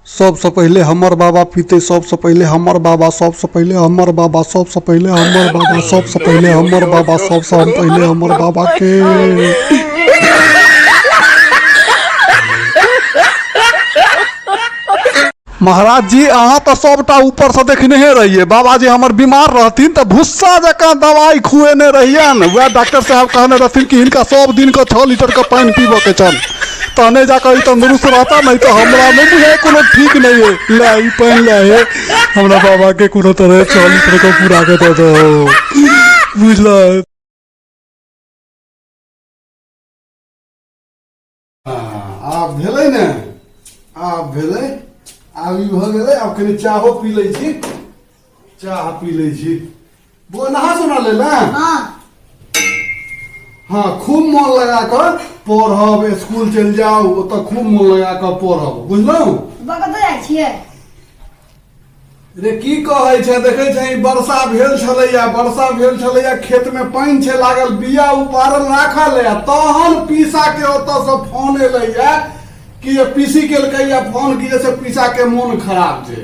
सबसे पहले हमर बाबा पीते, सबसे पहले हमर बाबा, सबसे पहले हमर बाबा, सबसे पहले हमर बाबा, सबसे पहले हमर बाबा, सबसे हम पहले हमर बाबा के। महाराज जी अहाँ तो सबटा ऊपर से देखने रहिए, बाबा जी हमर बीमार रहथिन तो भुस्सा जका दवाई खुएने रहिए न, वह डॉक्टर साहब कहने रहथिन कि इनका सब दिन का 6 लीटर का पानी पीबो के चल, तने जाकर तंदुरुस्त रहता, नहीं तो हमरा में भी है कोनो ठीक नहीं है। लाई पानी लाए हमरा बाबा के कोनो तरह 6 लीटर का पूरा के दे दो, बुझल। आप भेलै ने, आप भेलै, आब ई भ गेलै, आब कनी चाहो पी लै छी, चाह पी लै छी। वो नहा सोना ले ना। हाँ खूब मन लगा कर पढ़ब, स्कूल चल जाओ, ओतऽ खूब मन लगा कर पढ़ब, बुझलहुँ। कतऽ जाइ छियै? रे की कहै छै, देखै छै वर्षा भेल छलैया, वर्षा भेल छलैया, खेत में पानि छै लागल, बिया उपारल राखल है, तहन पीसा के ओतऽ से फोन एलैया कि ये पीसी केलकैया फोन कि जैसे पीसा के मोन खराब छै।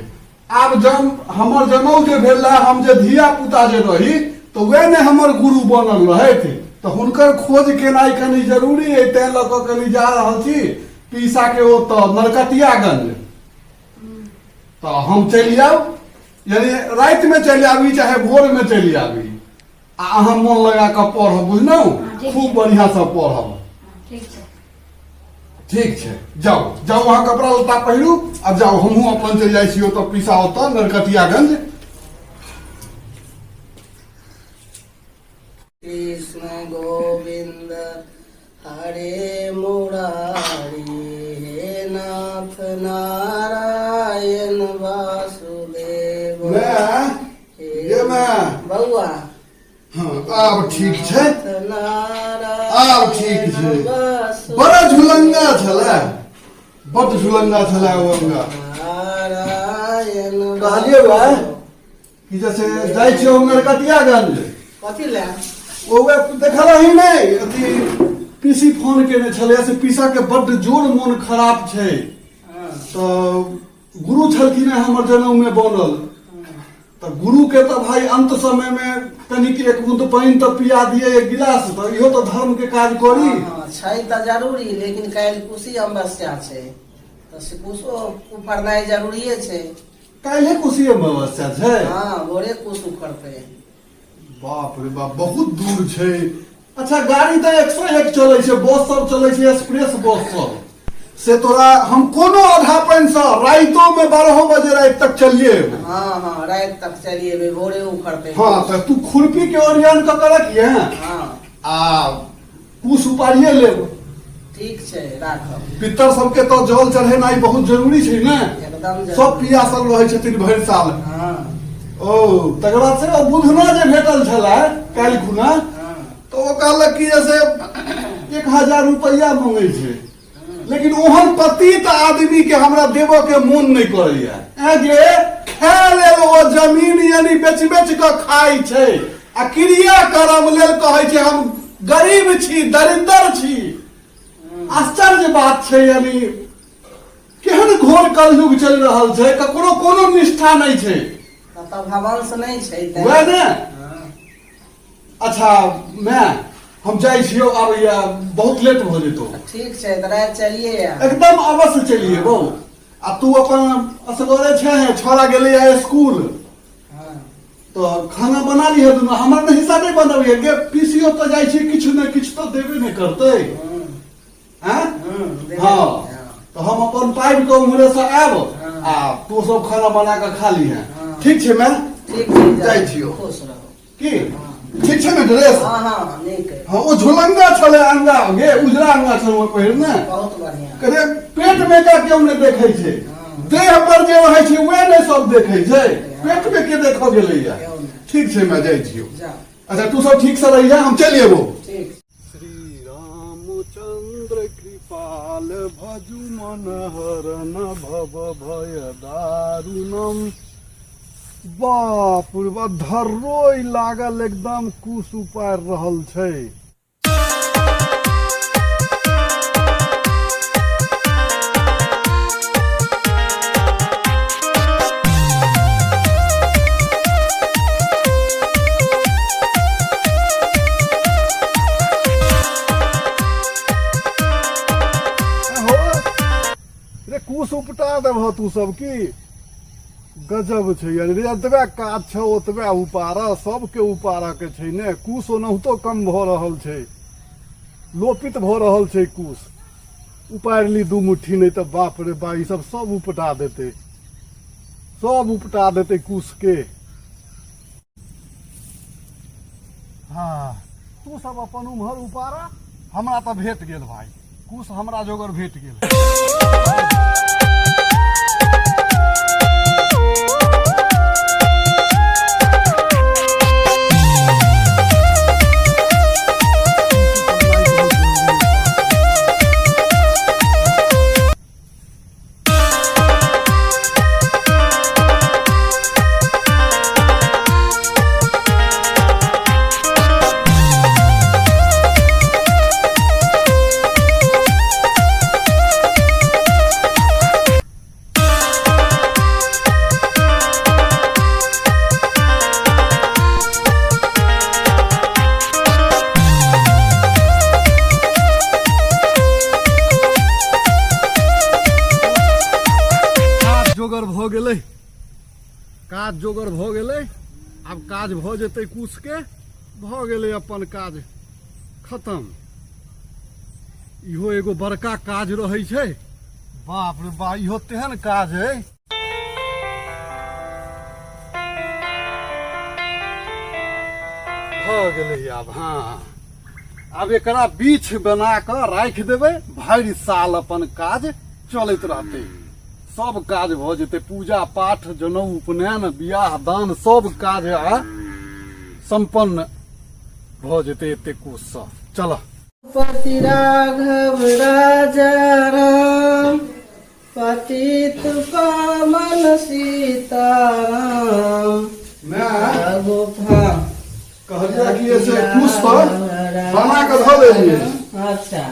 आब जब हमर जनौ जे भेल रहे, हम जे धिया पुता जे रही तो वह ने हमर गुरु बनल रहे थे, तो हुनकर खोज केनाइ कनी जरूरी है, तैं लऽ कऽ कनी जा रहल छी पीसा के ओतऽ नरकटियागंज। तो हम चलि जाउ, यानी राति में चलि आबी चाहे भोर में चलि आबी, आ अहाँ मन लगा कऽ पढ़ब, बुझलहुँ, खूब बढ़िया से पढ़ब। ठीक छै, जाओ जाओ वहाँ कपड़ा लत्ता पहिरू, अब जाओ हमहूँ अपन चलि जाइ छी ओतऽ पीसा ओतऽ नरकटियागंज। कृष्ण गोविंद हरे मुरारी, हे नाथ नारायण वासुदेव। ये मैं बउआ। हाँ आब ठीक छै, आब ठीक छै। वासुदेव। बड़ा झुलंगा छलै, बड़ झुलंगा छलै ओंगा। नारायण कहलियै बा कि जैसे जाइ छियै हम नरकटियागंज, कथी ले? ओ देखल ही नहीं, अथी पीसी फोन केने छलै से पीसा के बड्ड जोर मोन खराब छै, तो गुरु छलखिन हमर जनऊ में बनल, तो गुरु के तो भाई अंत समय में कनिक एक बूंद पानी तो पिया दिए, एक गिलास, तो इहो तो धर्म के काज करी। छै त जरूरी, लेकिन काल्हि कुशी अमावस्या छै, तो से कुशो उफरनाइ जरूरिये छै। काल्हे कुशी अमावस्या छै? हाँ भोरे कुश उफरतै। बाप रे बाप, बहुत दूर छै। अच्छा गाड़ी तो 101 चलै छै, बस सब चलै छै, एक्सप्रेस बस सब से तोरा हम कोनो आधा पानि से राइतो में 12 बजे रात तक चलिए। हाँ हाँ रात तक चलिए, भोरे उखड़ते। हाँ तो तू खुरपी के ओरियान क के रखिए, हाँ आ कुश उपाड़िए लेब। ठीक छै, राखब। पितर सबके तो जल चढ़ेनाइ बहुत जरूरी छै ने, एकदम जरूरी। सब पियासल रहै छथिन भरि साल। हाँ ओ तकर बाद से बुधना जे भेटल छलै काल्हि खुना, तो वो कहलक कि जैसे 1000 रुपया मांगे छै, लेकिन ओहन पतित आदमी के हमरा देबो के मोन नहीं करैया। जे खाय लेल ओ जमीन यानी बेच बेच के खाई छै, आ क्रिया कर्म लेल कहै छै हम गरीब छी, दरिद्र छी। आश्चर्य बात छै, यानी केहन घोर कलयुग चलि रहल छै, ककरो कोनो निष्ठा नहीं छै। तब भवन से नहीं छै वह ने। अच्छा मैं हम जाइ छियो, आब या बहुत लेट हो जेतो। ठीक छै, तो रात चलिए। एकदम अवश्य चलिए बहु। आ तू अपन असगरे छे, छोड़ा गेले है स्कूल, तो खाना बना लिहे दुनू, हमर ने हिस्सा नहीं बनबिए गे, पीसीओ तो जाइ छी, किछु ने किछु तो देबे नहीं करते हैं। हाँ तो हम अपन पाइप के उम्हरे से आब, आ तू सब खाना बना के खा ली है। ठीक छै मैं ठीक छै, जाइ छियो। खुश रहो। की ठीक छै ने ड्रेस? हाँ हाँ नीक है। हाँ ओ झुलंगा छले अंगा गे, उजरा अंगा छले ओ पहिरने, बहुत बढ़िया। कहे पेट में का केओ नहीं देखे छै, देह पर जे रहै छै वह नहीं सब देखे छै, पेट में के देखो गेलैया। ठीक छै मैं जाइ छियो। अच्छा तू सब ठीक से रहिया, हम चल एबो। ठीक। श्री रामचंद्र कृपाल भजु मन हरन भव भय दारुणम। बाप रे बाप, धर्रोइ लागल एकदम कुश उपाड़ रहल छै। उपटा देबह तू सब की गजब छै यानी जतबे काज छौ ओतबे उपारा सबके उपारा के छै ने कुश ओनाहितो कम भऽ रहल छै लोपित भऽ रहल छै कुश उपारि ली दू मुट्ठी नहीं तो बाप रे बा ई सब उपटा देते सब उपटा देते कुश के हाँ तू सब अपन उम्हर उपारा हमरा तो भेट गेल भाई कुश हमरा जोगर भेट गेल काज जोगर भ गेलै आब काज भ जेतै कुश के भ गेलै अपन काज खत्म इहो एगो बड़का काज रहै छै बाप रे बा इहो तेहन काज है भ गेलै आब हाँ आब एकरा बीछ बना कऽ राखि देबै भरि साल अपन काज चलैत रहतै सब काज भ जेतै पूजा पाठ जनऊ उपनयन बियाह दान सब काज संपन्न भ जेतै एते कुश सँ चल पति राघव राजा राम पतित पावन सीताराम कहलिया कि ऐसे कुश पर बना के धऽ देलियै अच्छा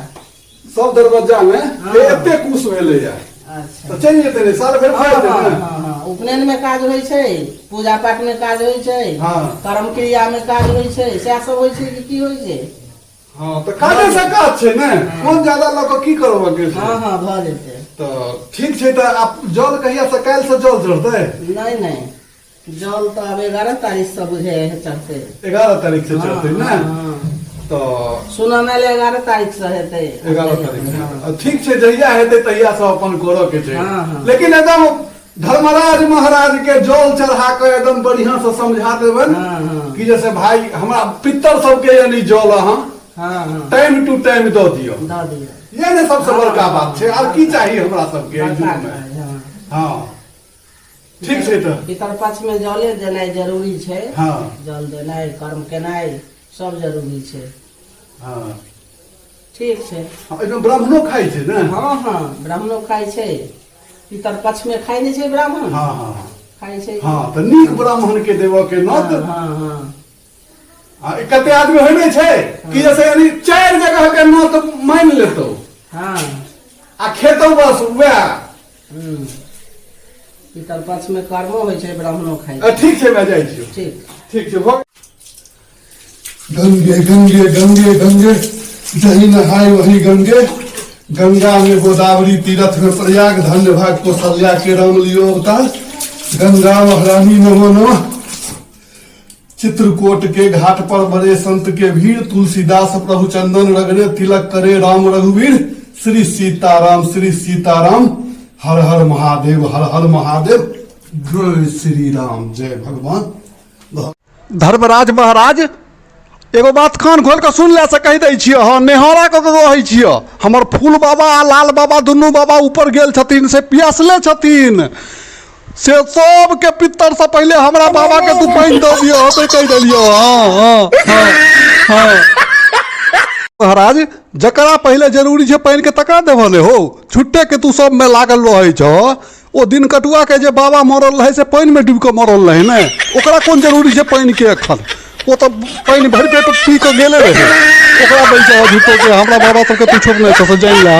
सब दरवाजा में एते कुश भेलैया अच्छा चलि जेतै रे साल भरि भऽ जेतै ने उपनयन में काज होइ छै पूजा पाठ में काज होइ छै कर्म क्रिया में काज होइ छै सएह सब होइ छै कि की होइ छै हाँ तो काजे से काज छै ने कोन ज्यादा लऽ कऽ की करब के छै हाँ भऽ जेतै तो ठीक छै तऽ आब जल कहिया से काल्हि से जल चढ़तै नहीं जल तो अब 11 तारीख से बुझे चढ़ते 11 तारीख से चढ़तै ने तो सुना में 11 तारीख से हेतै 11 तारीख से ठीक छै जहिया हेतै तहिया से अपन करऽ के छै लेकिन एकदम धर्मराज महाराज के जल चढ़ा के एकदम बढ़िया से समझा देबन कि जैसे भाई हमरा पितर सबके यानी जल अहाँ टाइम टू टाइम दऽ दियौ ये ने सबसे बड़का बात छै आर की चाहिए हमरा सबके हाँ ठीक छै तऽ पितर पक्ष में जले देनाइ जरूरी छै हाँ जल देनाइ कर्म केनाइ सब जरूरी छै हाँ ठीक छै एकदम ब्राह्मणो खाइ छै ने हाँ ब्राह्मणो खाइ छै पितर पक्ष में खाइ नहि छै ब्राह्मण हाँ खाइ छै हाँ तऽ नीक ब्राह्मण के देबऽ के नत कते आदमी होइ नहि छै कि जैसे यानी 4 जगह के नत मानि लेतौ आ खेतौ बस वएह पितर पक्ष में कर्मो होइ छै ब्राह्मणो खाइ छै ठीक छै मैं जाइ छियै ठीक छै भऽ गंगे गंगे गंगे गंगे जही नहाय वही गंगे गंगा में गोदावरी तीरथ में प्रयाग धन्य भाग कौशल्या के राम लियो अवतार गंगा महारानी नमो नमः चित्रकूट के घाट पर बड़े संत के भीड़ तुलसीदास प्रभु चंदन रगड़े तिलक करे राम रघुवीर श्री सीताराम हर हर महादेव जय श्री राम जय भगवान धर्मराज महाराज एगो बात कान खोल के सुन ले से कह दै छियै हाँ नेहारा के रहै छियै हमर फूल बाबा आ लाल बाबा दुनू बाबा ऊपर गेल छथिन से पियासले छथिन से सब के पितर से पहले हमरा बाबा के तू पानि दऽ दियो होते कह देलियो हाँ महाराज जकरा पहले जरूरी छै पानि के तकरा देबऽ ने हो छुट्टे के तू सब में लागल रहै छौ ओ दिन कटुआ के जे बाबा मरल रहे से पानि में डूब के मरल रहे ने ओकरा कोन जरूरी छै पानि के एखन वो तो पानि भर पेट पी के गेले रहे ओकरा बैठ झूठो के हमरा बाबा सबके पूछो नहीं तो जान ला